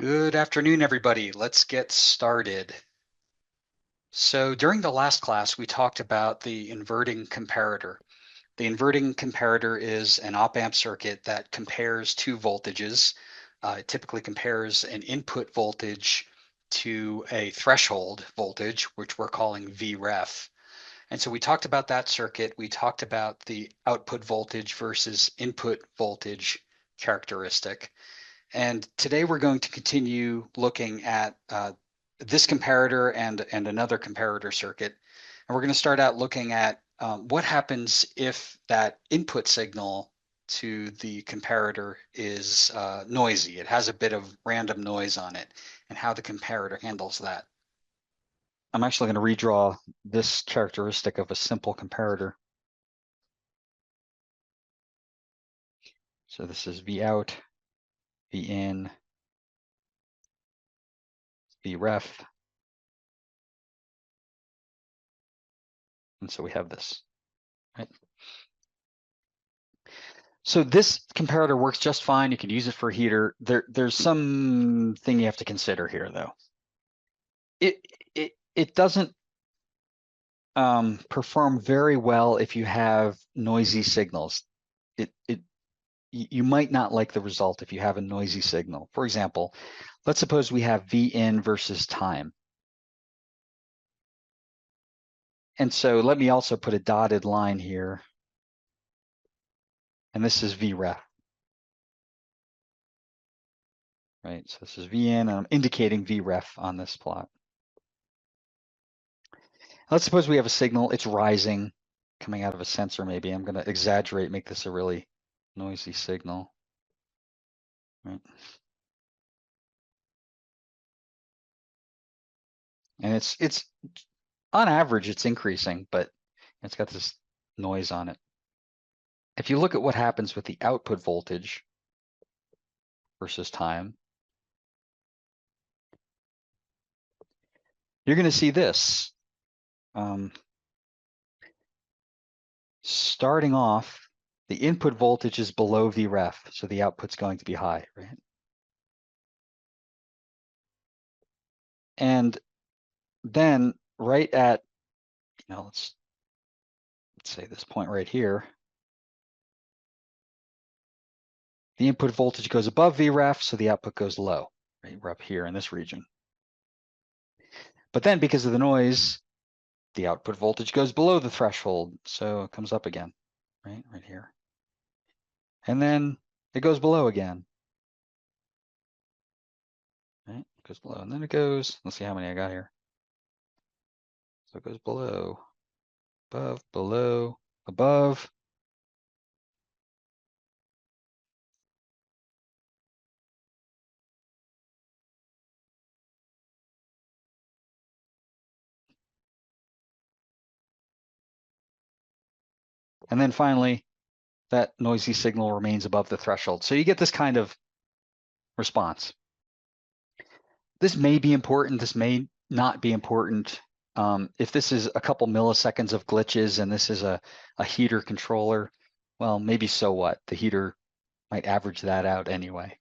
Good afternoon, everybody. Let's get started. So during the last class, we talked about the inverting comparator. The inverting comparator is an op-amp circuit that compares two voltages. It typically compares an input voltage to a threshold voltage, which we're calling Vref. And so we talked about that circuit. We talked about the output voltage versus input voltage characteristic. And today we're going to continue looking at this comparator and another comparator circuit. And we're going to start out looking at what happens if that input signal to the comparator is noisy. It has a bit of random noise on it, and how the comparator handles that. I'm actually going to redraw this characteristic of a simple comparator. So this is V out, V in, V ref. And so we have this, right? So this comparator works just fine. You can use it for a heater. There's something you have to consider here, though. It doesn't perform very well if you have noisy signals. You might not like the result if you have a noisy signal. For example, let's suppose we have V in versus time. And so let me also put a dotted line here. And this is Vref. Right, so this is V in, and I'm indicating Vref on this plot. Let's suppose we have a signal, it's rising, coming out of a sensor maybe. I'm going to exaggerate, make this a really noisy signal. Right. And it's on average, it's increasing, but it's got this noise on it. If you look at what happens with the output voltage versus time, you're going to see this. Starting off, the input voltage is below Vref, so the output's going to be high, right? And then right at, let's say this point right here, the input voltage goes above Vref, so the output goes low, right? We're up here in this region. But then because of the noise, the output voltage goes below the threshold, so it comes up again, right here. And then it goes below again, right? It goes below, and then it goes, let's see how many I got here. So it goes below, above, below, above. And then finally, that noisy signal remains above the threshold. So you get this kind of response. This may be important. This may not be important. If this is a couple milliseconds of glitches and this is a heater controller, well, maybe so what? The heater might average that out anyway.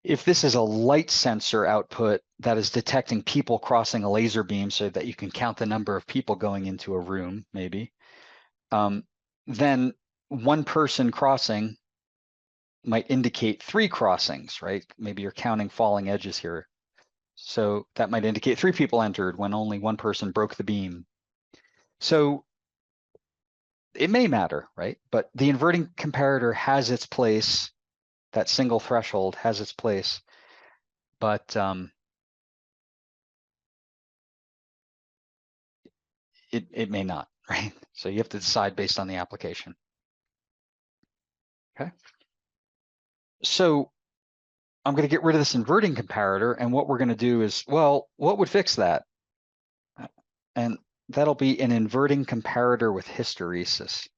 If this is a light sensor output that is detecting people crossing a laser beam so that you can count the number of people going into a room, maybe, then one person crossing might indicate 3 crossings, right? Maybe you're counting falling edges here. So that might indicate 3 people entered when only 1 person broke the beam. So it may matter, right? But the inverting comparator has its place. That single threshold has its place. But it may not, right? So you have to decide based on the application. Okay. So I'm going to get rid of this inverting comparator, and what we're going to do is, well, what would fix that? And that'll be an inverting comparator with hysteresis.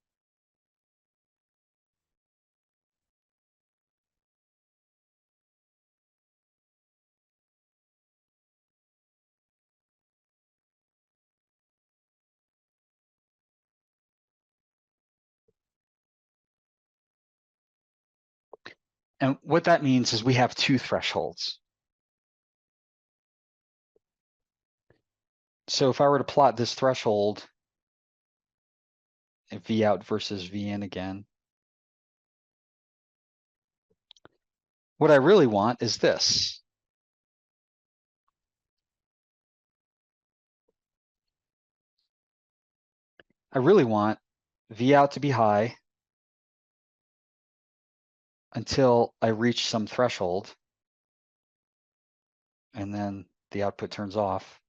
And what that means is we have 2 thresholds. So if I were to plot this threshold, V out versus V in again, what I really want is this. I really want V out to be high until I reach some threshold, and then the output turns off,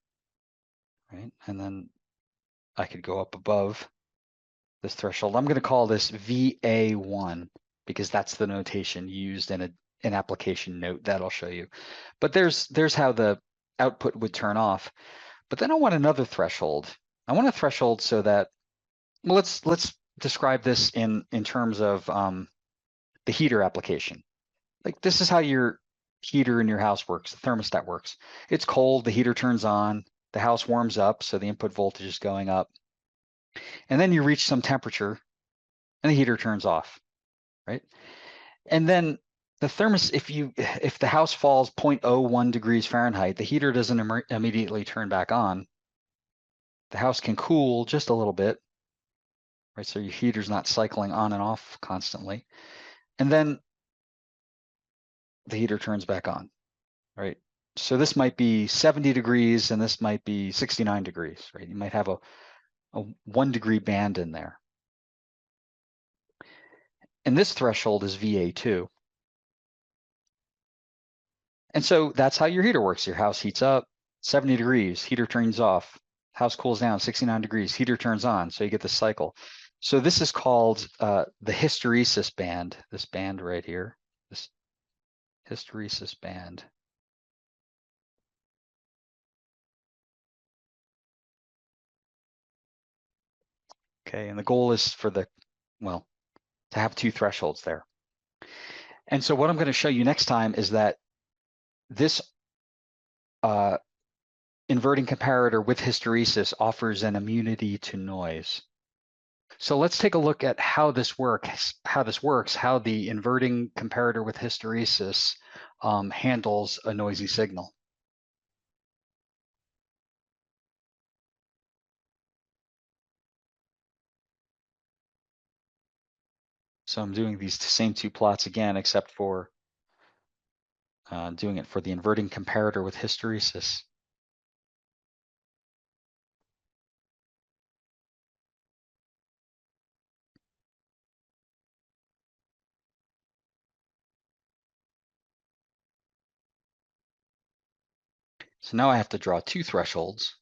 right? And then I could go up above this threshold. I'm going to call this VA1 because that's the notation used in an application note that I'll show you. But there's how the output would turn off. But then I want another threshold. I want a threshold so that, well, let's describe this in terms of the heater application. Like this is how your heater in your house works, the thermostat works. It's cold, the heater turns on, the house warms up, so the input voltage is going up. And then you reach some temperature and the heater turns off, right? And then the if the house falls 0.01 degrees Fahrenheit, the heater doesn't immediately turn back on. The house can cool just a little bit, right? So your heater's not cycling on and off constantly. And then the heater turns back on, right? So this might be 70 degrees and this might be 69 degrees, right? You might have a 1 degree band in there. And this threshold is VA2. And so that's how your heater works. Your house heats up, 70 degrees, heater turns off, house cools down, 69 degrees, heater turns on. So you get this cycle. So this is called the hysteresis band, this band right here, this hysteresis band. Okay, and the goal is for to have two thresholds there. And so what I'm going to show you next time is that this inverting comparator with hysteresis offers an immunity to noise. So let's take a look at how this works, how the inverting comparator with hysteresis handles a noisy signal. So I'm doing these same two plots again, except for doing it for the inverting comparator with hysteresis. So now I have to draw two thresholds.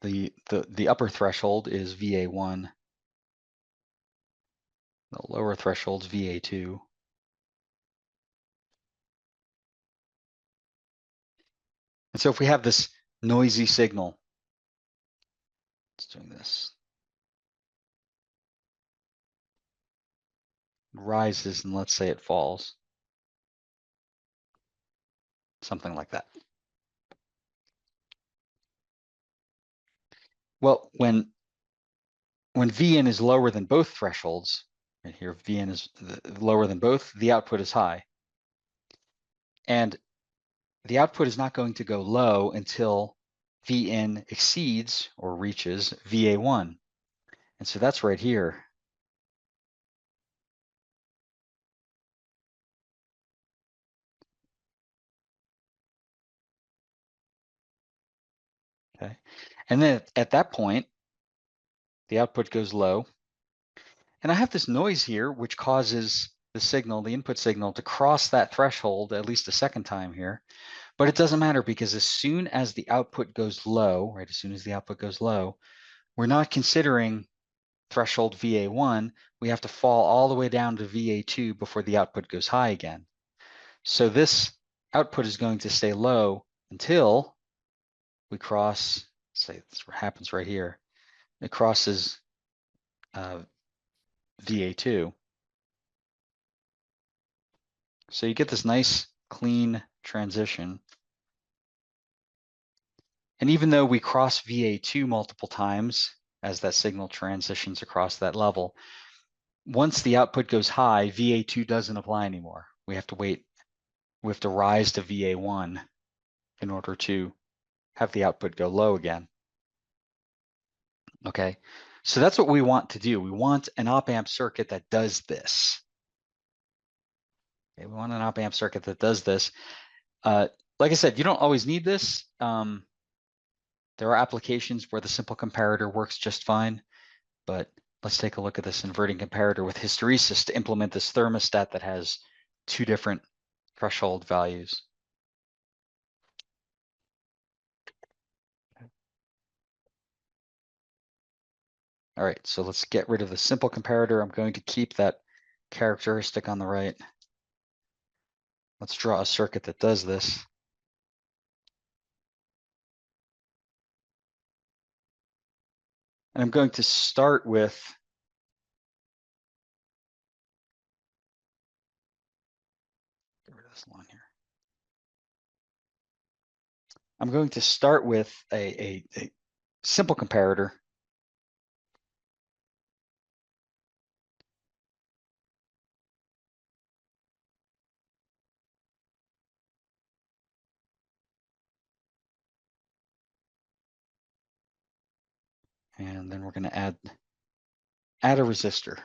The upper threshold is VA1. The lower threshold is VA2. And so if we have this noisy signal, let's do this. It rises and let's say it falls. Something like that. Well, when Vn is lower than both thresholds, right here Vn is lower than both, the output is high. And the output is not going to go low until Vn exceeds or reaches Va1. And so that's right here. Okay. And then at that point, the output goes low. And I have this noise here, which causes the signal, the input signal, to cross that threshold at least a second time here. But it doesn't matter because as soon as the output goes low, right, as soon as the output goes low, we're not considering threshold VA1. We have to fall all the way down to VA2 before the output goes high again. So this output is going to stay low until we cross, say this happens right here, it crosses VA2. So you get this nice clean transition. And even though we cross VA2 multiple times as that signal transitions across that level, once the output goes high, VA2 doesn't apply anymore. We have to wait we have to rise to VA1 in order to have the output go low again. Okay, so that's what we want to do. We want an op-amp circuit that does this. Okay, we want an op-amp circuit that does this. Like I said, you don't always need this. There are applications where the simple comparator works just fine, but let's take a look at this inverting comparator with hysteresis to implement this thermostat that has two different threshold values. All right, so let's get rid of the simple comparator. I'm going to keep that characteristic on the right. Let's draw a circuit that does this. And I'm going to start with get rid of this line here. I'm going to start with a simple comparator. And then we're going to add a resistor.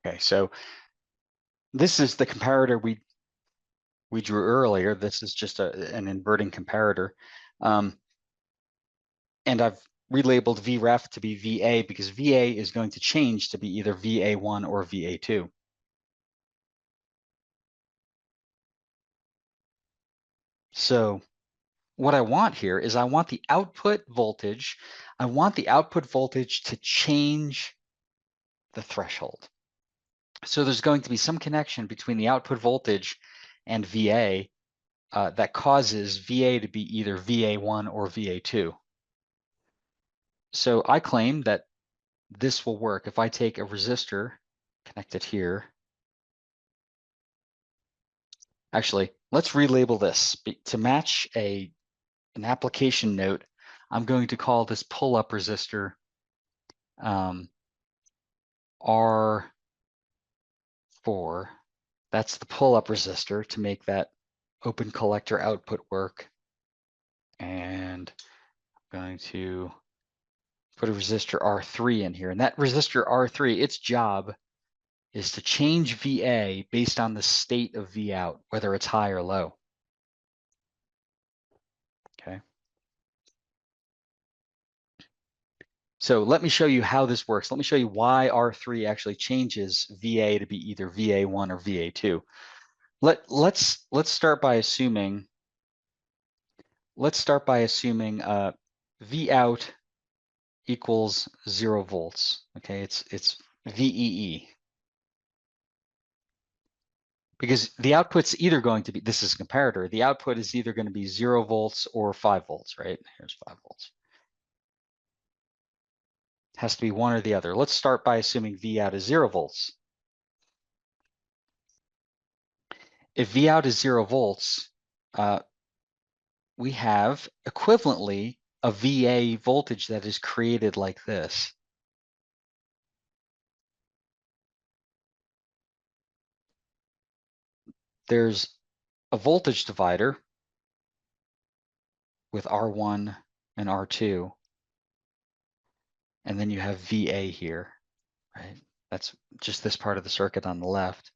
Okay, so this is the comparator we drew earlier. This is just an inverting comparator. And I've relabeled VREF to be VA because VA is going to change to be either VA1 or VA2. So what I want here is I want the output voltage. I want the output voltage to change the threshold. So there's going to be some connection between the output voltage and VA that causes VA to be either VA1 or VA2. So I claim that this will work if I take a resistor, connect it here. Actually, let's relabel this. To match an application note, I'm going to call this pull-up resistor R4. That's the pull-up resistor to make that open collector output work. And I'm going to put a resistor R3 in here. And that resistor R3, its job is to change VA based on the state of V out, whether it's high or low. Okay. So let me show you how this works. Let me show you why R3 actually changes VA to be either VA1 or VA2. Let's start by assuming V out equals 0 volts. Okay, it's VEE. Because the output's either going to be, this is a comparator, the output is either going to be 0 volts or 5 volts, right? Here's 5 volts. It has to be one or the other. Let's start by assuming V out is 0 volts. If V out is 0 volts, we have equivalently a VA voltage that is created like this. There's a voltage divider with R1 and R2, and then you have VA here, right? That's just this part of the circuit on the left.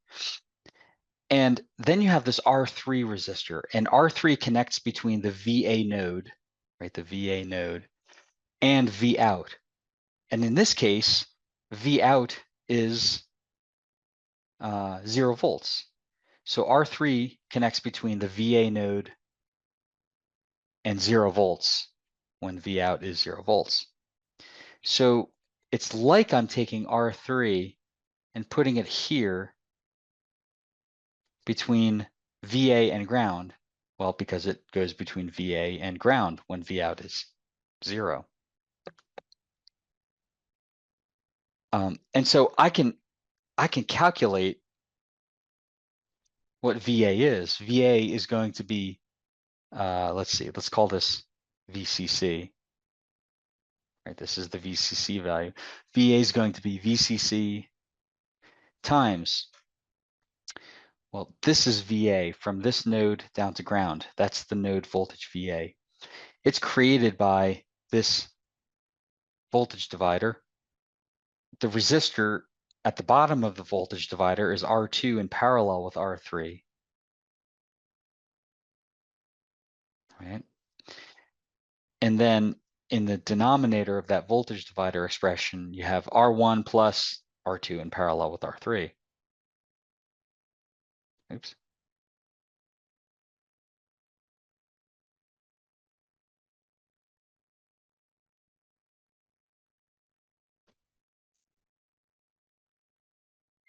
And then you have this R3 resistor, and R3 connects between the VA node, right, the VA node, and V out. And in this case, V out is 0 volts. So R3 connects between the VA node and 0 volts when V out is 0 volts. So it's like I'm taking R3 and putting it here between VA and ground. Well, because it goes between VA and ground when V out is 0. And so I can calculate what VA is. VA is going to be, let's see, let's call this VCC. Right, this is the VCC value. VA is going to be VCC times, well, this is VA from this node down to ground. That's the node voltage VA. It's created by this voltage divider. The resistor at the bottom of the voltage divider is R2 in parallel with R3. Right? And then in the denominator of that voltage divider expression, you have R1 plus R2 in parallel with R3. Oops.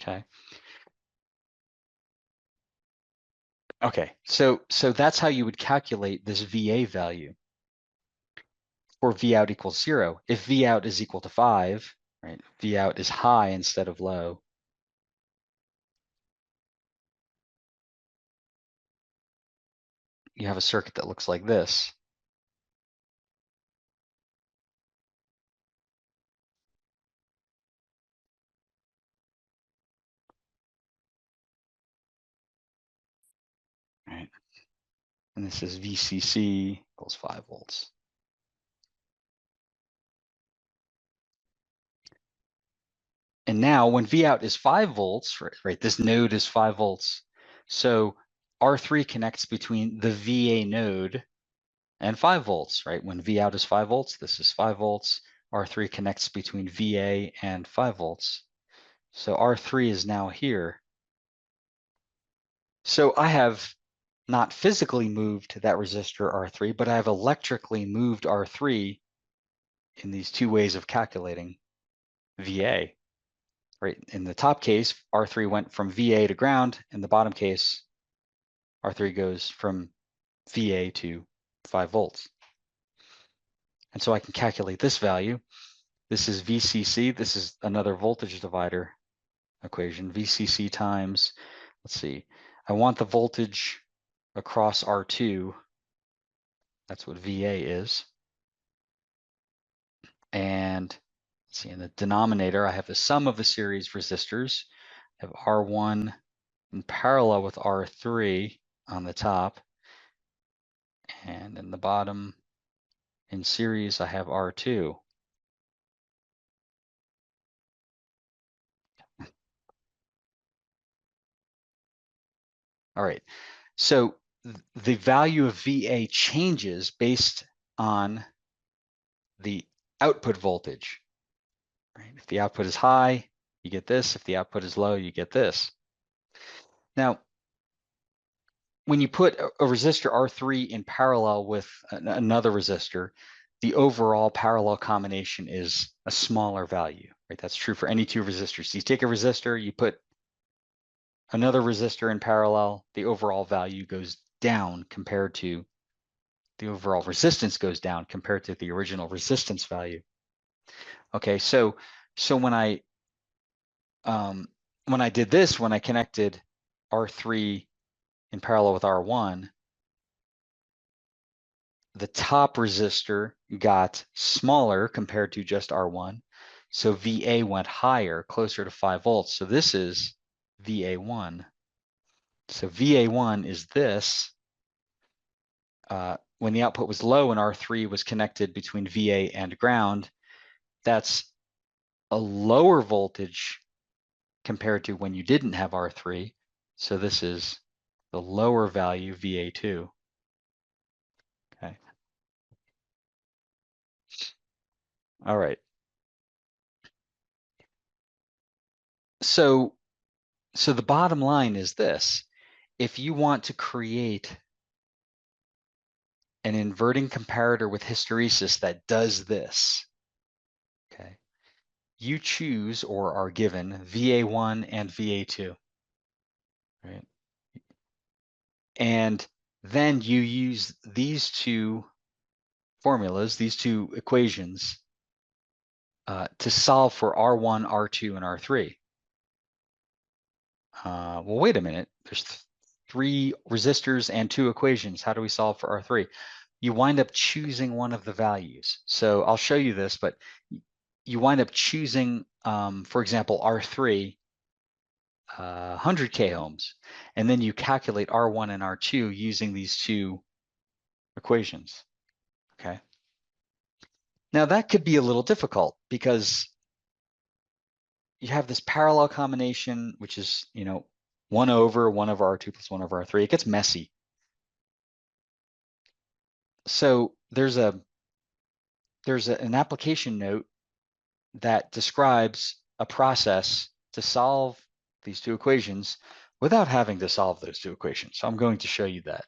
Okay. Okay. So that's how you would calculate this VA value for V out equals 0. If V out is equal to 5, right? V out is high instead of low. You have a circuit that looks like this. Right? And this is VCC equals 5 volts. And now when V out is 5 volts, right, this node is 5 volts. So R3 connects between the VA node and 5 volts, right? When V out is 5 volts, this is 5 volts. R3 connects between VA and 5 volts. So R3 is now here. So I have not physically moved that resistor R3, but I have electrically moved R3 in these two ways of calculating VA. Right? In the top case, R3 went from VA to ground. In the bottom case, R3 goes from VA to 5 volts. And so I can calculate this value. This is VCC. This is another voltage divider equation. VCC times, let's see, I want the voltage across R2. That's what VA is. And let's see, in the denominator, I have the sum of the series resistors. I have R1 in parallel with R3 on the top. And in the bottom, in series, I have R2. All right, so the value of VA changes based on the output voltage. Right? If the output is high, you get this. If the output is low, you get this. Now, when you put a resistor R3 in parallel with another resistor, the overall parallel combination is a smaller value. Right? That's true for any two resistors. You take a resistor, you put another resistor in parallel, the overall value goes down compared to the overall resistance goes down compared to the original resistance value. Okay, so when I did this, when I connected R3 in parallel with R1, the top resistor got smaller compared to just R1. So VA went higher, closer to 5 volts. So this is VA1. So VA1 is this. When the output was low and R3 was connected between VA and ground, that's a lower voltage compared to when you didn't have R3. So this is the lower value VA2. Okay. All right. So the bottom line is this. If you want to create an inverting comparator with hysteresis that does this, okay, you choose or are given VA1 and VA2, right? And then you use these two formulas, these two equations, to solve for R1, R2, and R3. Well, wait a minute. There's three resistors and two equations. How do we solve for R3? You wind up choosing one of the values. So I'll show you this, but you wind up choosing, for example, R3, 100K ohms, and then you calculate R1 and R2 using these two equations, okay? Now that could be a little difficult because you have this parallel combination, which is, 1 over R2 plus 1 over R3. It gets messy. So there's an application note that describes a process to solve these two equations without having to solve those two equations. So I'm going to show you that.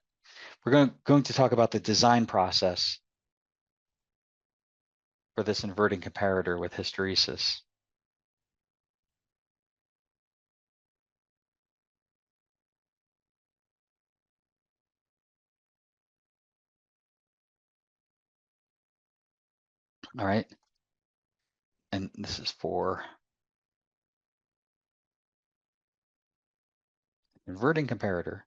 We're going to talk about the design process for this inverting comparator with hysteresis. All right. And this is for inverting comparator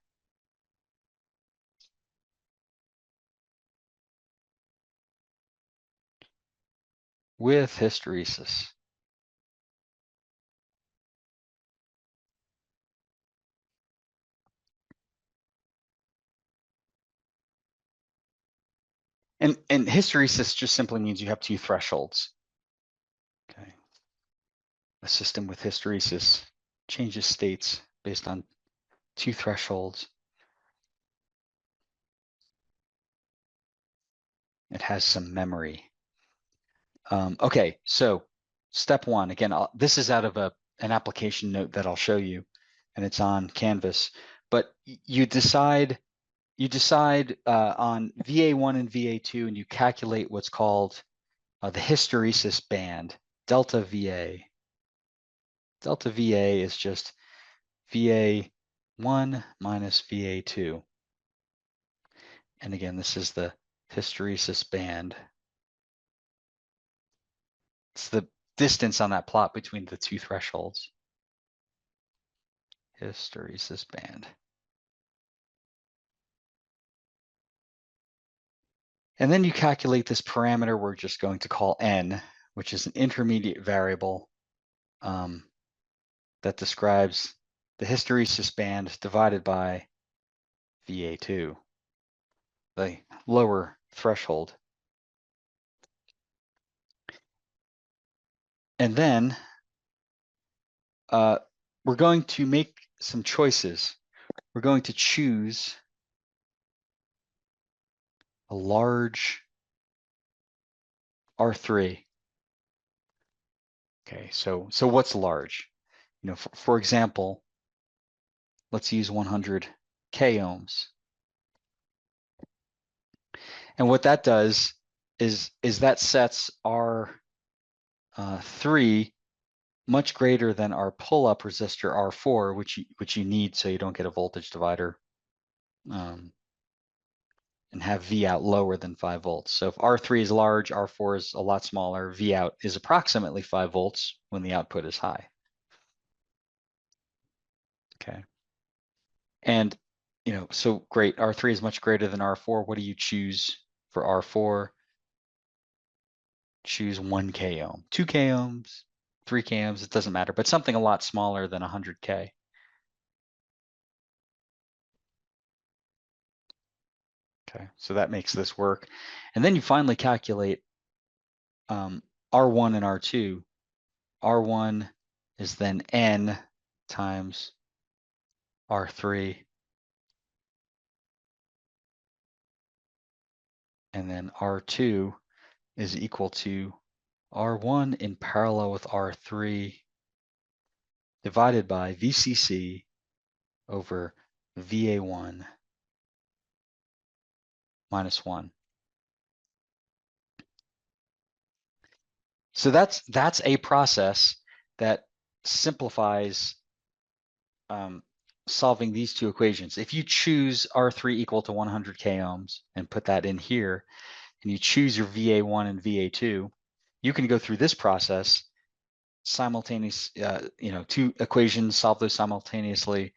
with hysteresis. And hysteresis just simply means you have two thresholds. Okay. A system with hysteresis changes states based on two thresholds. It has some memory. Okay, so step one, again, this is out of an application note that I'll show you, and it's on Canvas. But you decide on VA1 and VA2, and you calculate what's called the hysteresis band, delta VA. Delta VA is just VA1 minus VA2. And again, this is the hysteresis band. It's the distance on that plot between the two thresholds. Hysteresis band. And then you calculate this parameter we're just going to call n, which is an intermediate variable that describes the hysteresis band divided by VA2, the lower threshold. And then we're going to make some choices. We're going to choose a large R3. Okay, so what's large? For example, let's use 100K ohms. And what that does is that sets R3 much greater than our pull-up resistor R4, which you need so you don't get a voltage divider and have V out lower than 5 volts. So if R3 is large, R4 is a lot smaller, V out is approximately 5 volts when the output is high. Okay. And, so great, R3 is much greater than R4. What do you choose for R4? Choose 1K ohm, 2K ohms, 3K ohms, it doesn't matter, but something a lot smaller than 100K. Okay, so that makes this work. And then you finally calculate R1 and R2. R1 is then N times R3. And then R2 is equal to R1 in parallel with R3 divided by VCC over VA1 minus 1. So that's a process that simplifies solving these two equations. If you choose R3 equal to 100 k ohms and put that in here, and you choose your VA1 and VA2, you can go through this process simultaneous, two equations, solve those simultaneously.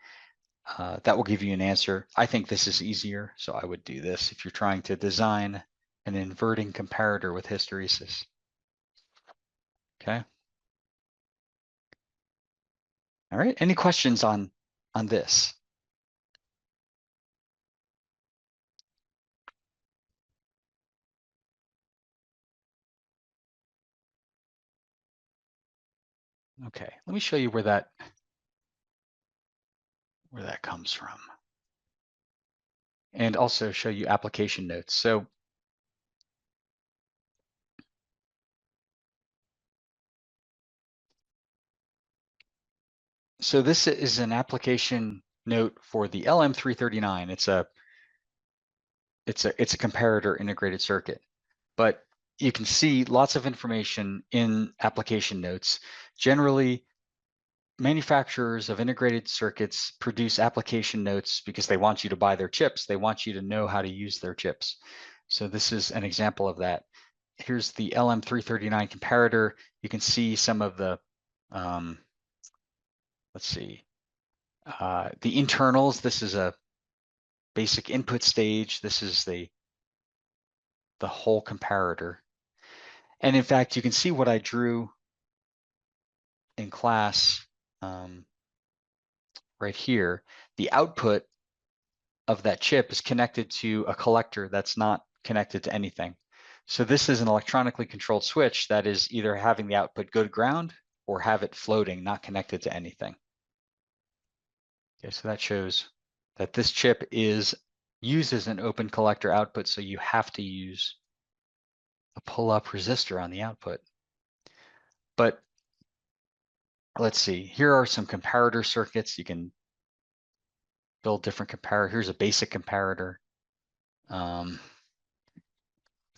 That will give you an answer. I think this is easier, so I would do this if you're trying to design an inverting comparator with hysteresis. Okay. All right. Any questions on this? Okay. Let me show you where that comes from, and also show you application notes. So this is an application note for the LM339. It's a comparator integrated circuit, but you can see lots of information in application notes. Generally, manufacturers of integrated circuits produce application notes because they want you to buy their chips. They want you to know how to use their chips. So this is an example of that. Here's the LM339 comparator. You can see some of the, let's see, the internals. This is a basic input stage. This is the whole comparator. And in fact, you can see what I drew in class right here. The output of that chip is connected to a collector that's not connected to anything. So this is an electronically controlled switch that is either having the output go to ground or have it floating, not connected to anything. Okay, so that shows that this chip uses an open collector output, so you have to use a pull-up resistor on the output. But let's see, here are some comparator circuits. You can build different comparator. Here's a basic comparator. Let's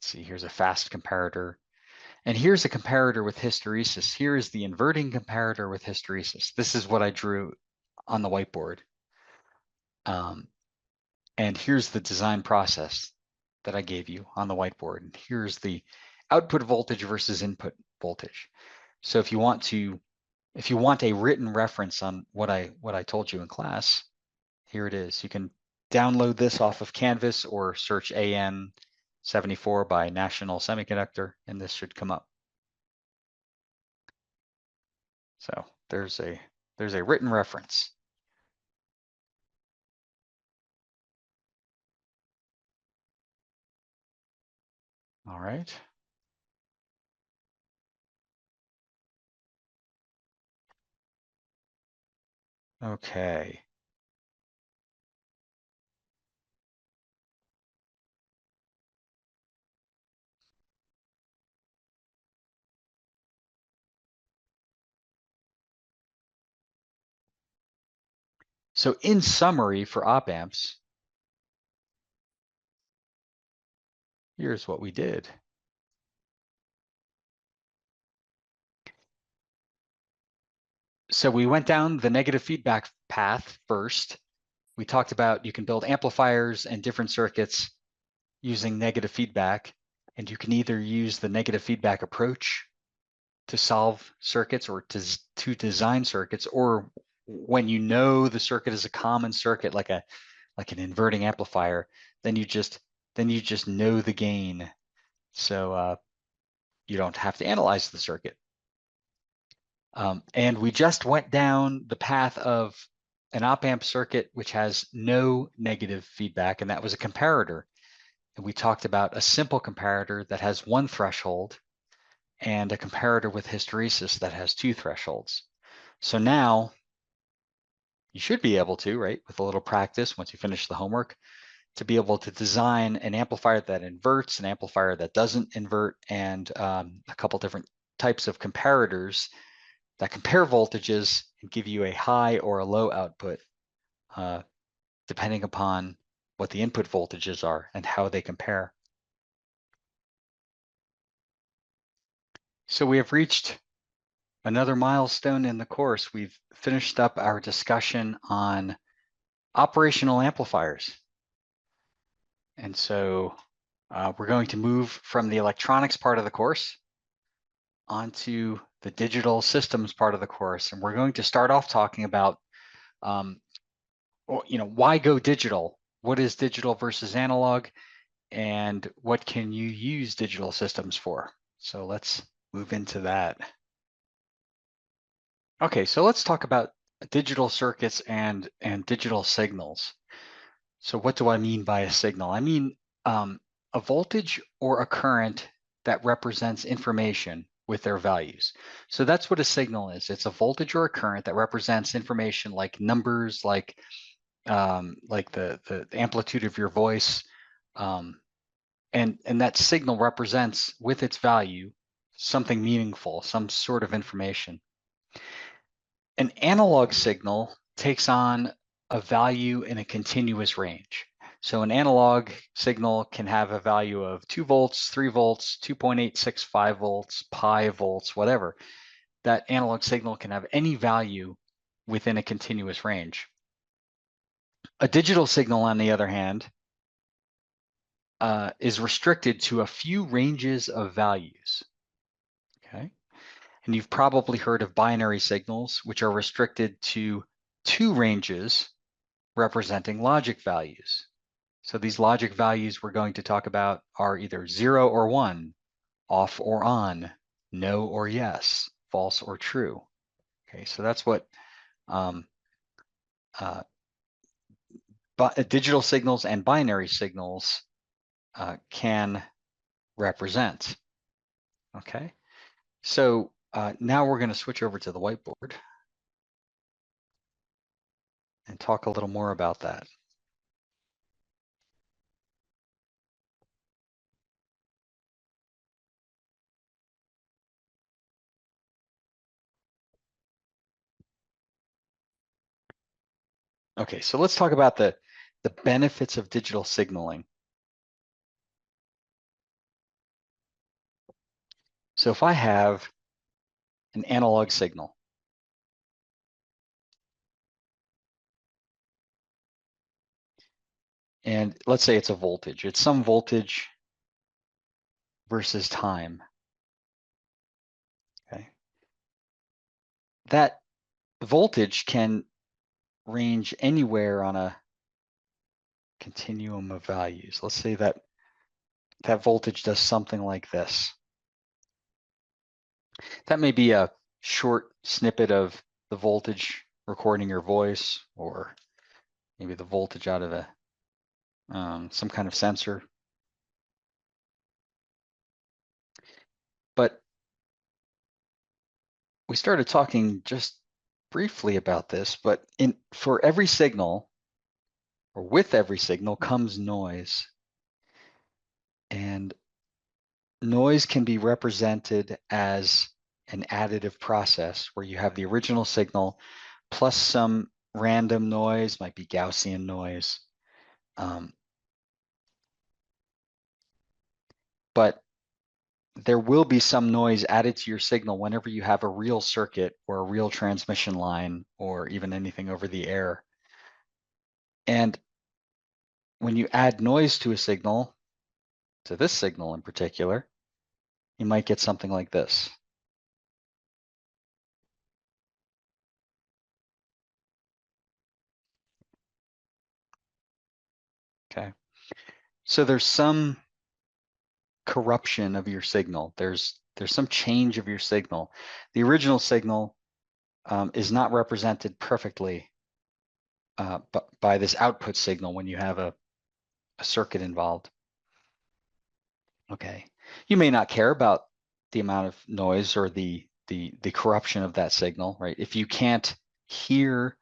see, here's a fast comparator. And here's a comparator with hysteresis. Here is the inverting comparator with hysteresis. This is what I drew on the whiteboard. And here's the design process that I gave you on the whiteboard. And here's the output voltage versus input voltage. So if you want a written reference on what I told you in class, here it is. You can download this off of Canvas or search AN74 by National Semiconductor, and this should come up. So there's a written reference. All right. Okay. So in summary for op amps, here's what we did. So we went down the negative feedback path first. We talked about you can build amplifiers and different circuits using negative feedback, and you can either use the negative feedback approach to solve circuits or to design circuits, or when you know the circuit is a common circuit like an inverting amplifier, then you just know the gain, so you don't have to analyze the circuit. And we just went down the path of an op-amp circuit which has no negative feedback, and that was a comparator. And we talked about a simple comparator that has one threshold and a comparator with hysteresis that has two thresholds. So now you should be able to, right, with a little practice once you finish the homework, to be able to design an amplifier that inverts, an amplifier that doesn't invert, and a couple different types of comparators that compare voltages and give you a high or a low output, depending upon what the input voltages are and how they compare. So we have reached another milestone in the course. We've finished up our discussion on operational amplifiers. And so we're going to move from the electronics part of the course onto the digital systems part of the course. And we're going to start off talking about, why go digital? What is digital versus analog? And what can you use digital systems for? So let's move into that. Okay, so let's talk about digital circuits and digital signals. So what do I mean by a signal? I mean a voltage or a current that represents information with their values. So that's what a signal is. It's a voltage or a current that represents information like numbers, like the amplitude of your voice, and that signal represents with its value something meaningful, some sort of information. An analog signal takes on a value in a continuous range. So an analog signal can have a value of 2 volts, 3 volts, 2.865 volts, pi volts, whatever. That analog signal can have any value within a continuous range. A digital signal, on the other hand, is restricted to a few ranges of values. Okay. And you've probably heard of binary signals, which are restricted to 2 ranges representing logic values. So these logic values we're going to talk about are either 0 or 1, off or on, no or yes, false or true. Okay, so that's what digital signals and binary signals can represent. Okay, so now we're going to switch over to the whiteboard and talk a little more about that. Okay, so let's talk about the benefits of digital signaling. So if I have an analog signal, and let's say it's a voltage, it's some voltage versus time. Okay, that voltage can range anywhere on a continuum of values. Let's say that voltage does something like this. That may be a short snippet of the voltage recording your voice, or maybe the voltage out of a some kind of sensor. But we started talking just briefly about this, but for every signal, or with every signal, comes noise. And noise can be represented as an additive process where you have the original signal plus some random noise, might be Gaussian noise. But there will be some noise added to your signal whenever you have a real circuit or a real transmission line or even anything over the air. And when you add noise to a signal, to this signal in particular, you might get something like this. Okay. So there's some corruption of your signal. There's some change of your signal. The original signal is not represented perfectly by this output signal when you have a circuit involved. Okay, you may not care about the amount of noise or the corruption of that signal, right? If you can't hear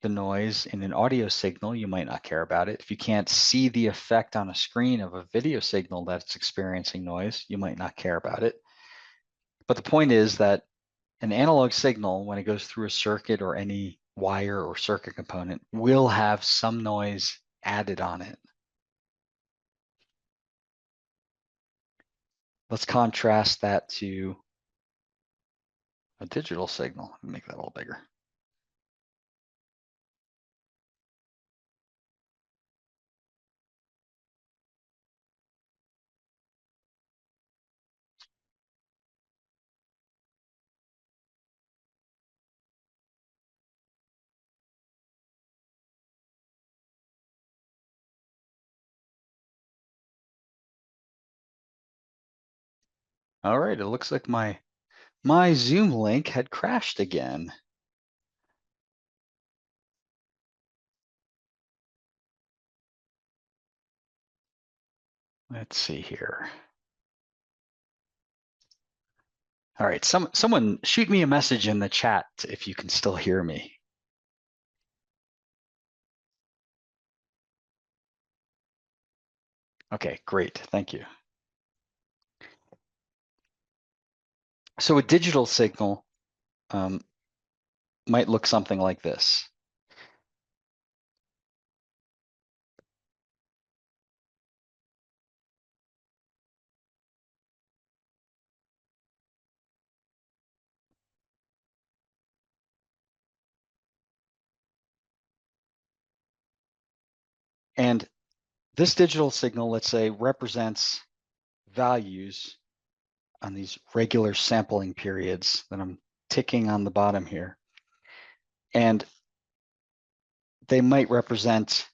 the noise in an audio signal, you might not care about it. If you can't see the effect on a screen of a video signal that's experiencing noise, you might not care about it. But the point is that an analog signal, when it goes through a circuit or any wire or circuit component, will have some noise added on it. Let's contrast that to a digital signal. Let me make that a little bigger. All right, it looks like my Zoom link had crashed again. Let's see here. All right, someone shoot me a message in the chat if you can still hear me. Okay, great, thank you. So a digital signal might look something like this. And this digital signal, let's say, represents values on these regular sampling periods that I'm ticking on the bottom here. And they might represent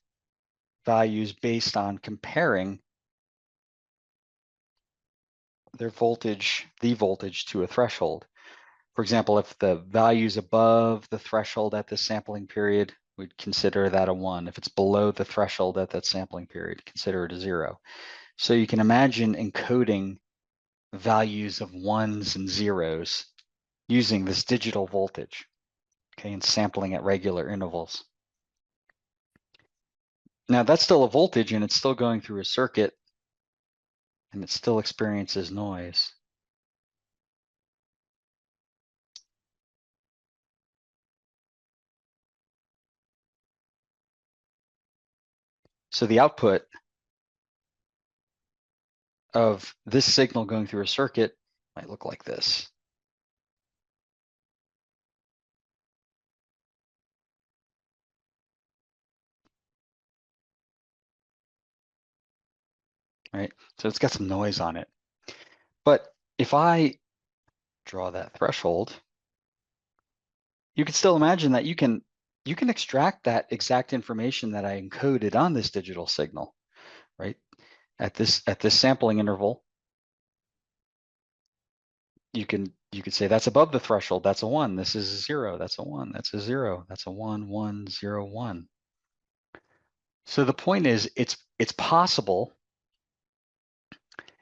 values based on comparing their voltage, the voltage, to a threshold. For example, if the value is above the threshold at this sampling period, we'd consider that a 1. If it's below the threshold at that sampling period, consider it a 0. So you can imagine encoding values of 1s and 0s using this digital voltage, okay, and sampling at regular intervals. Now that's still a voltage and it's still going through a circuit and it still experiences noise. So the output of this signal going through a circuit might look like this. Right? So it's got some noise on it. But if I draw that threshold, you can still imagine that you can extract that exact information that I encoded on this digital signal, right? At this sampling interval, you could say that's above the threshold, that's a 1. This is a 0, that's a 1, that's a 0, that's a 1, 1, 0, 1. So the point is, it's possible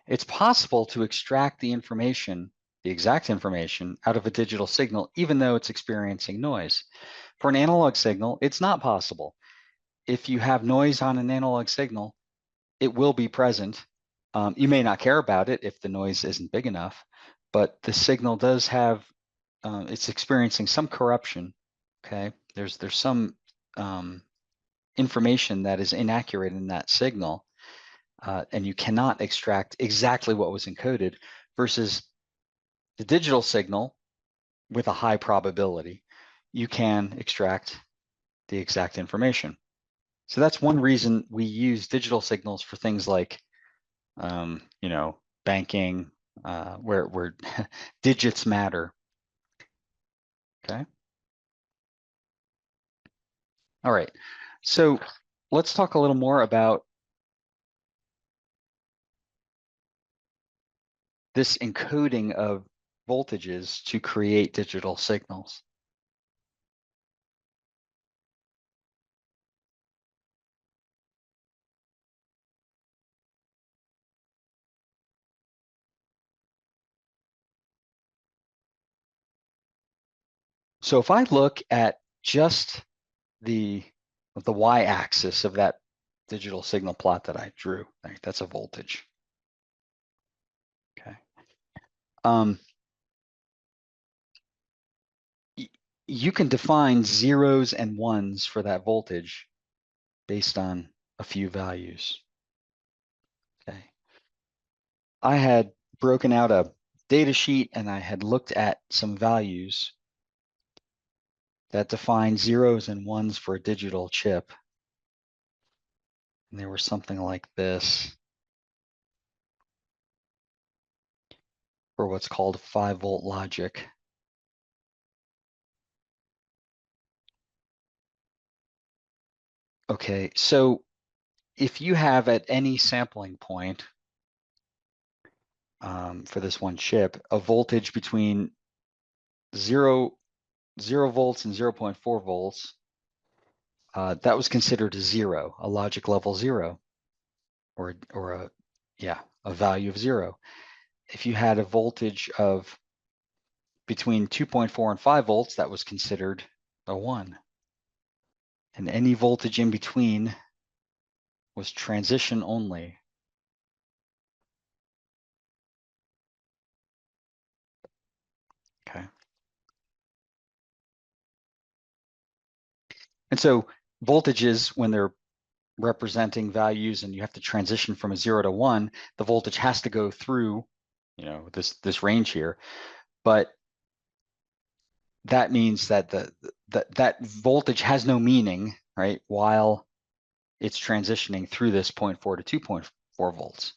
to extract the information, the exact information, out of a digital signal, even though it's experiencing noise. For an analog signal, it's not possible. If you have noise on an analog signal, it will be present. You may not care about it if the noise isn't big enough, but the signal does have, it's experiencing some corruption, okay? There's some information that is inaccurate in that signal, and you cannot extract exactly what was encoded, versus the digital signal with a high probability, you can extract the exact information. So that's one reason we use digital signals for things like, banking, where digits matter. Okay. All right. So let's talk a little more about this encoding of voltages to create digital signals. So if I look at just the y-axis of that digital signal plot that I drew, right, that's a voltage. Okay. you can define zeros and ones for that voltage based on a few values. Okay. I had broken out a data sheet and I had looked at some values that define zeros and ones for a digital chip. And they were something like this for what's called 5-volt logic. Okay, so if you have at any sampling point for this one chip, a voltage between 0 volts and 0.4 volts, that was considered a zero, a logic level 0, or a value of 0. If you had a voltage of between 2.4 and 5 volts, that was considered a 1. And any voltage in between was transition only. Okay. And so voltages, when they're representing values and you have to transition from a 0 to 1, the voltage has to go through, this range here. But that means that that voltage has no meaning, right, while it's transitioning through this 0.4 to 2.4 volts.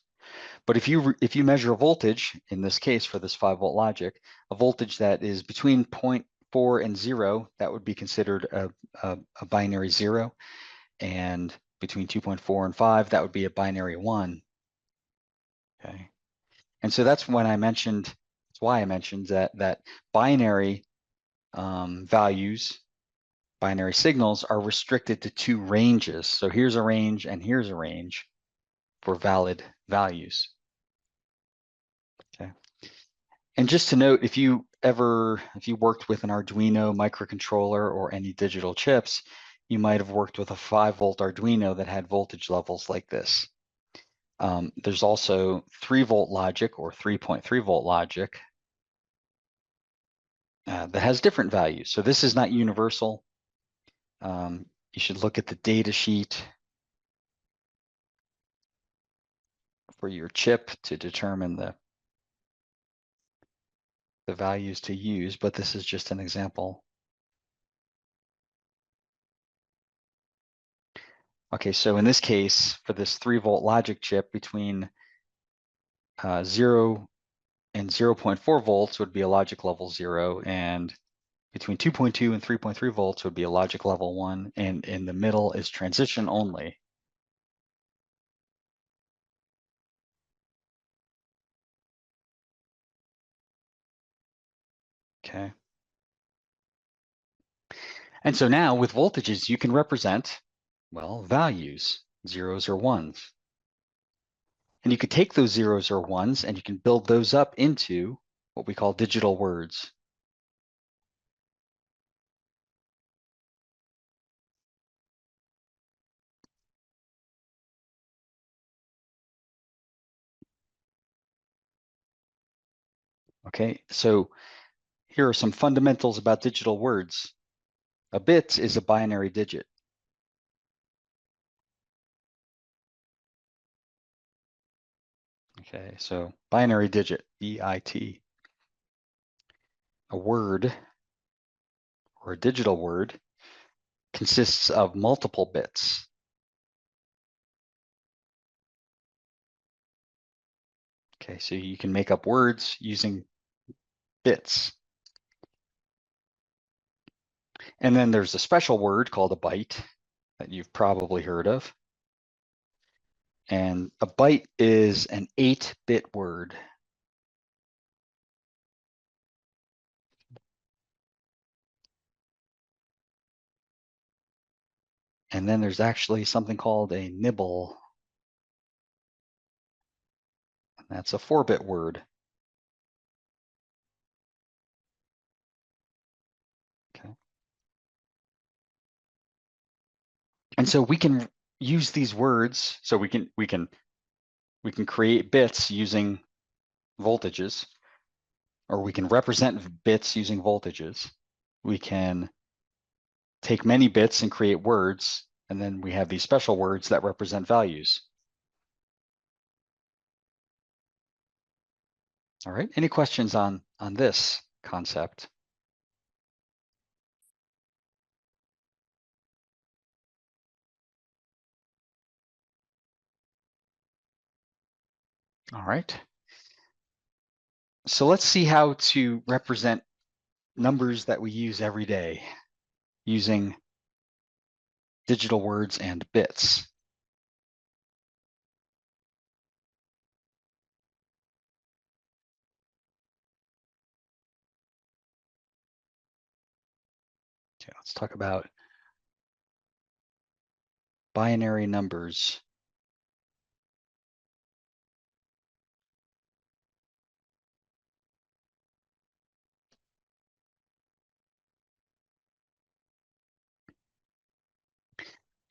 But if you measure a voltage, in this case for this 5-volt logic, a voltage that is between 0.4 and 0, that would be considered a binary 0, and between 2.4 and 5, that would be a binary 1. Okay, and so that's why I mentioned that binary values, binary signals, are restricted to 2 ranges. So here's a range and here's a range for valid values. Okay. And just to note, if you worked with an Arduino microcontroller or any digital chips, you might have worked with a 5-volt Arduino that had voltage levels like this. There's also 3-volt logic or 3.3-volt logic that has different values. So this is not universal. You should look at the data sheet for your chip to determine the values to use, but this is just an example. Okay, so in this case, for this 3-volt logic chip, between 0 and 0.4 volts would be a logic level 0, and between 2.2 and 3.3 volts would be a logic level 1, and in the middle is transition only. Okay. And so now with voltages, you can represent, well, values, zeros or ones. And you could take those zeros or ones and you can build those up into what we call digital words. Okay, so here are some fundamentals about digital words. A bit is a binary digit. Okay, so binary digit, B-I-T. A word, or a digital word, consists of multiple bits. Okay, so you can make up words using bits. And then there's a special word called a byte that you've probably heard of. And a byte is an 8-bit word. And then there's actually something called a nibble. And that's a 4-bit word. Okay. And so we can use these words, so we can create bits using voltages, or we can represent bits using voltages. we can take many bits and create words, and then we have these special words that represent values. All right, any questions on this concept? All right. So let's see how to represent numbers that we use every day using digital words and bits. Okay, let's talk about binary numbers.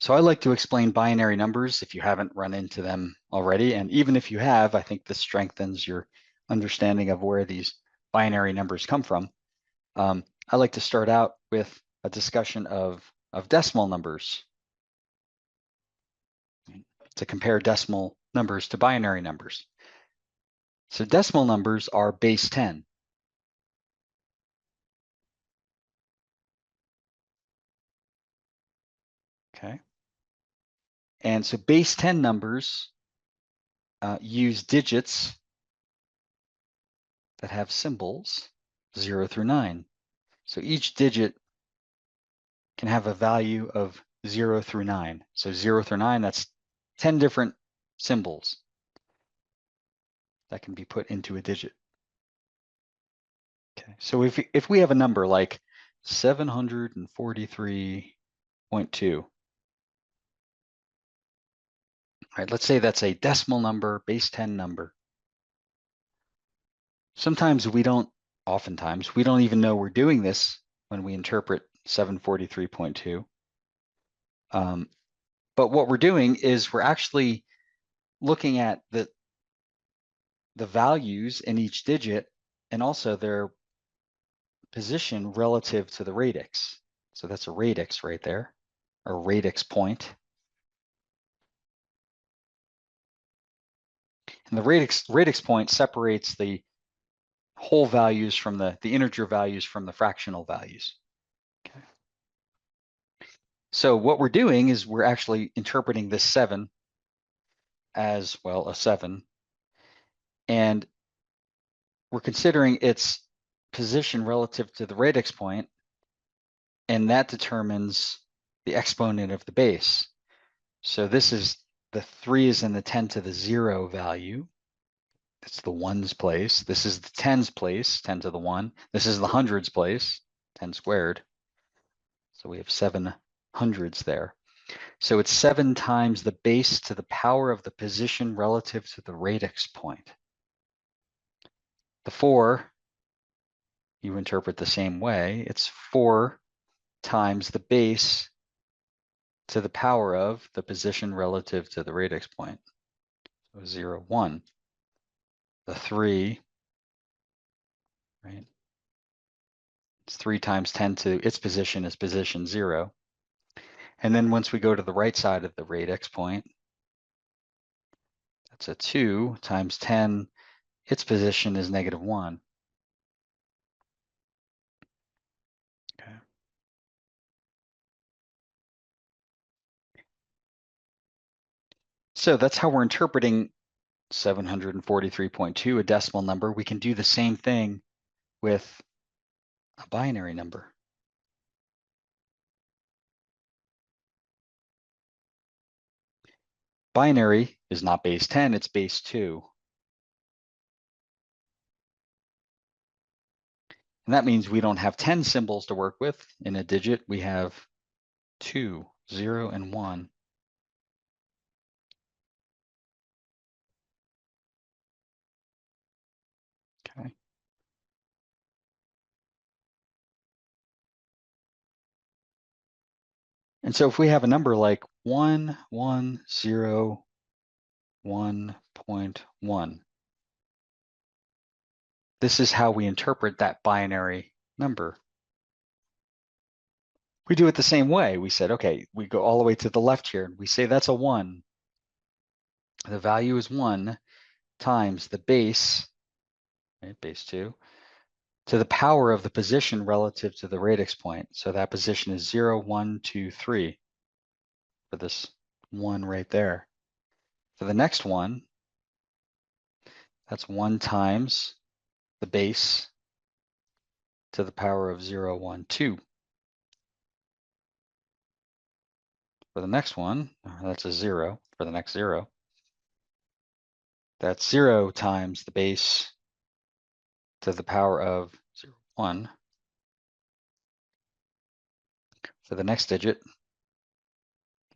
So I like to explain binary numbers if you haven't run into them already. And even if you have, I think this strengthens your understanding of where these binary numbers come from. I like to start out with a discussion of decimal numbers to compare decimal numbers to binary numbers. So decimal numbers are base 10. Okay. And so base 10 numbers use digits that have symbols 0 through 9. So each digit can have a value of 0 through 9. So 0 through 9, that's 10 different symbols that can be put into a digit. Okay, so if we have a number like 743.2, right, let's say that's a decimal number, base 10 number. Oftentimes, we don't even know we're doing this when we interpret 743.2. But what we're doing is we're actually looking at the values in each digit and also their position relative to the radix. So that's a radix right there, or radix point. And the radix point separates the whole values from the integer values from the fractional values. Okay. So what we're doing is we're actually interpreting this 7 as, well, a 7. And we're considering its position relative to the radix point, and that determines the exponent of the base. So this is the 3 is in the 10 to the 0 value. That's the ones place. This is the tens place, 10 to the 1. This is the hundreds place, 10 squared. So we have 7 hundreds there. So it's 7 times the base to the power of the position relative to the radix point. The 4, you interpret the same way. It's 4 times the base to the power of the position relative to the radix point. So 0, 1. The 3, right? It's 3 times 10 to its position is position 0. And then once we go to the right side of the radix point, that's a 2 times 10, its position is negative 1. Okay. So that's how we're interpreting 743.2, a decimal number. We can do the same thing with a binary number. Binary is not base 10, it's base 2. And that means we don't have 10 symbols to work with in a digit. We have 2, 0, and 1. Okay. And so if we have a number like 1101.1, this is how we interpret that binary number. we do it the same way. We said, okay, we go all the way to the left here, and we say that's a 1. The value is 1 times the base, right, base 2, to the power of the position relative to the radix point. So that position is 0, 1, 2, 3 for this 1 right there. For the next one, that's 1 times the base to the power of 0, 1, 2. For the next one, that's a 0 for the next 0. That's 0 times the base to the power of 0, 1. For the next digit,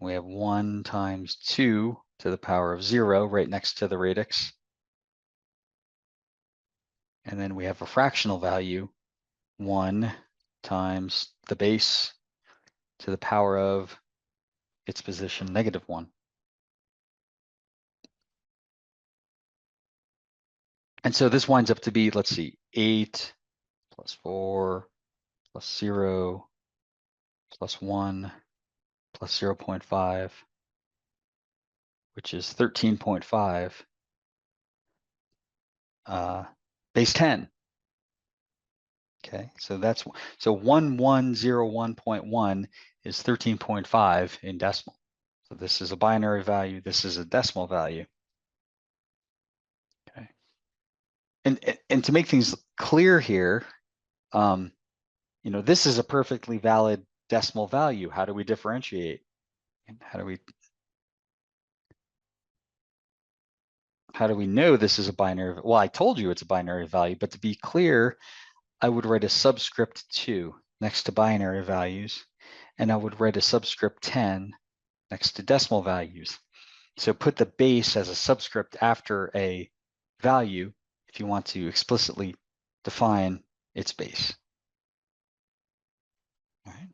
we have 1 times 2 to the power of 0 right next to the radix. And then we have a fractional value, 1 times the base to the power of its position, -1. And so this winds up to be, let's see, 8 plus 4 plus 0 plus 1 plus 0.5, which is 13.5, base 10. Okay, so 1101.1 is 13.5 in decimal. So this is a binary value, this is a decimal value. Okay. And to make things clear here, this is a perfectly valid decimal value. How do we differentiate? And how do we know this is a binary? Well, I told you it's a binary value, but to be clear, I would write a subscript 2 next to binary values, and I would write a subscript 10 next to decimal values. So put the base as a subscript after a value if you want to explicitly define its base. All right.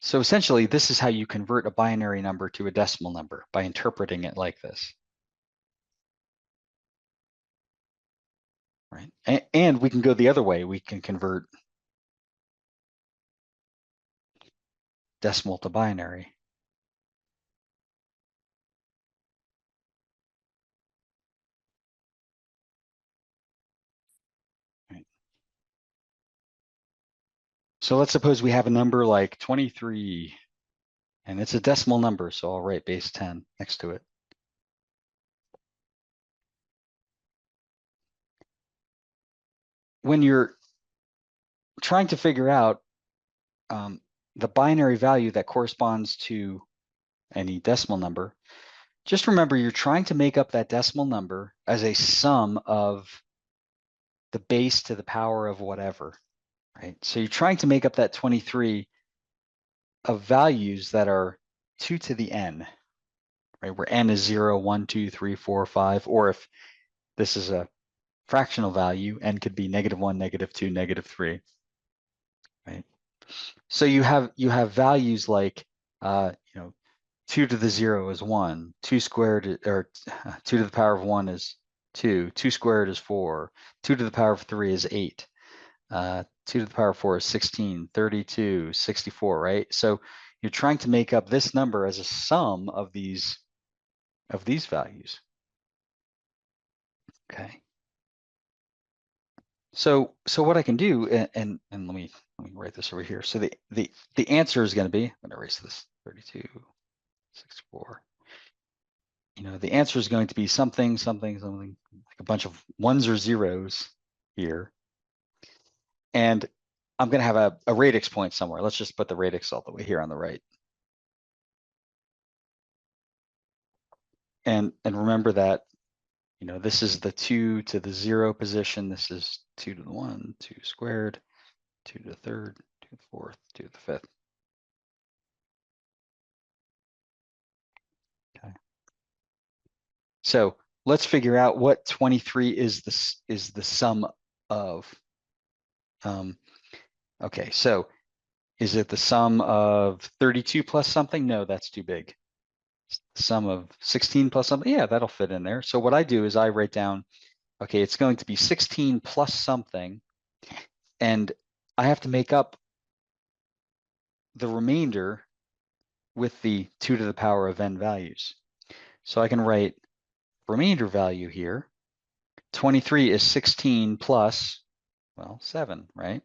So essentially, this is how you convert a binary number to a decimal number, by interpreting it like this. Right? And we can go the other way. We can convert decimal to binary. Right? So let's suppose we have a number like 23, and it's a decimal number, so I'll write base 10 next to it. When you're trying to figure out the binary value that corresponds to any decimal number, just remember you're trying to make up that decimal number as a sum of the base to the power of whatever, right? So you're trying to make up that 23 of values that are 2 to the n, right? Where n is 0, 1, 2, 3, 4, 5, or if this is a fractional value, n could be -1, -2, -3, right? So you have values like 2 to the 0 is 1, 2 squared, or 2 to the power of 1 is 2, 2 squared is 4, 2 to the power of 3 is 8, 2 to the power of 4 is 16, 32, 64, right? So you're trying to make up this number as a sum of these values. Okay. So what I can do, and let me write this over here. So the answer is going to be, I'm going to erase this, 32, 64. The answer is going to be something, like a bunch of ones or zeros here. And I'm going to have a radix point somewhere. Let's just put the radix all the way here on the right. And remember that, this is the 2 to the 0 position. This is 2 to the 1, 2 squared, 2 to the 3rd, 2 to the 4th, 2 to the 5th. Okay. So let's figure out what 23 is the sum of. Okay, so is it the sum of 32 plus something? No, that's too big. The sum of 16 plus something? Yeah, that'll fit in there. So what I do is I write down, okay, it's going to be 16 plus something. And I have to make up the remainder with the 2 to the power of n values. So I can write remainder value here. 23 is 16 plus, well, 7, right?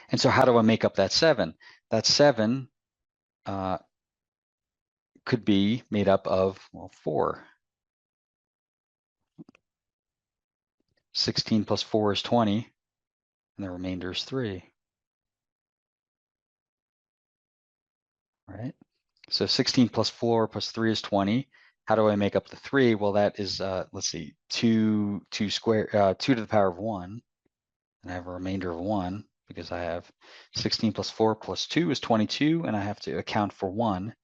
And so how do I make up that 7? That 7 could be made up of, well, 4. 16 plus 4 is 20, and the remainder is 3, right? So 16 plus 4 plus 3 is 20. How do I make up the 3? Well, that is, let's see, 2 to the power of 1, and I have a remainder of 1 because I have 16 plus 4 plus 2 is 22, and I have to account for 1,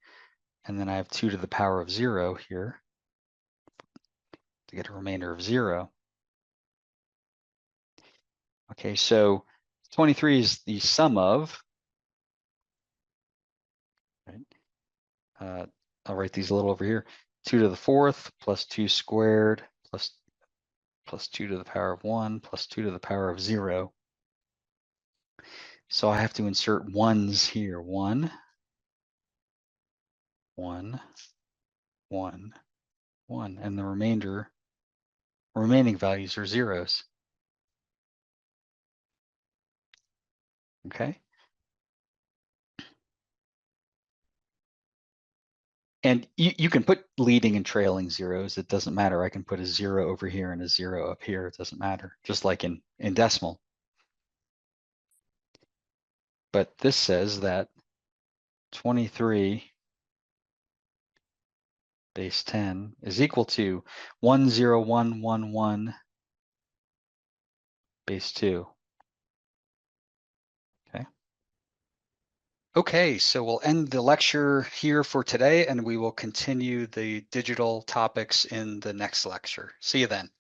and then I have 2 to the power of 0 here to get a remainder of 0. Okay, so 23 is the sum of, right? I'll write these a little over here. 2 to the 4th plus 2 squared plus 2 to the power of 1 plus 2 to the power of 0. So I have to insert ones here. 1, 1, 1, 1, and the remaining values are zeros. Okay. And you can put leading and trailing zeros. It doesn't matter. I can put a 0 over here and a 0 up here. It doesn't matter, just like in decimal. But this says that 23 base 10 is equal to 10111 base 2. Okay. Okay, so we'll end the lecture here for today, and we will continue the digital topics in the next lecture. See you then.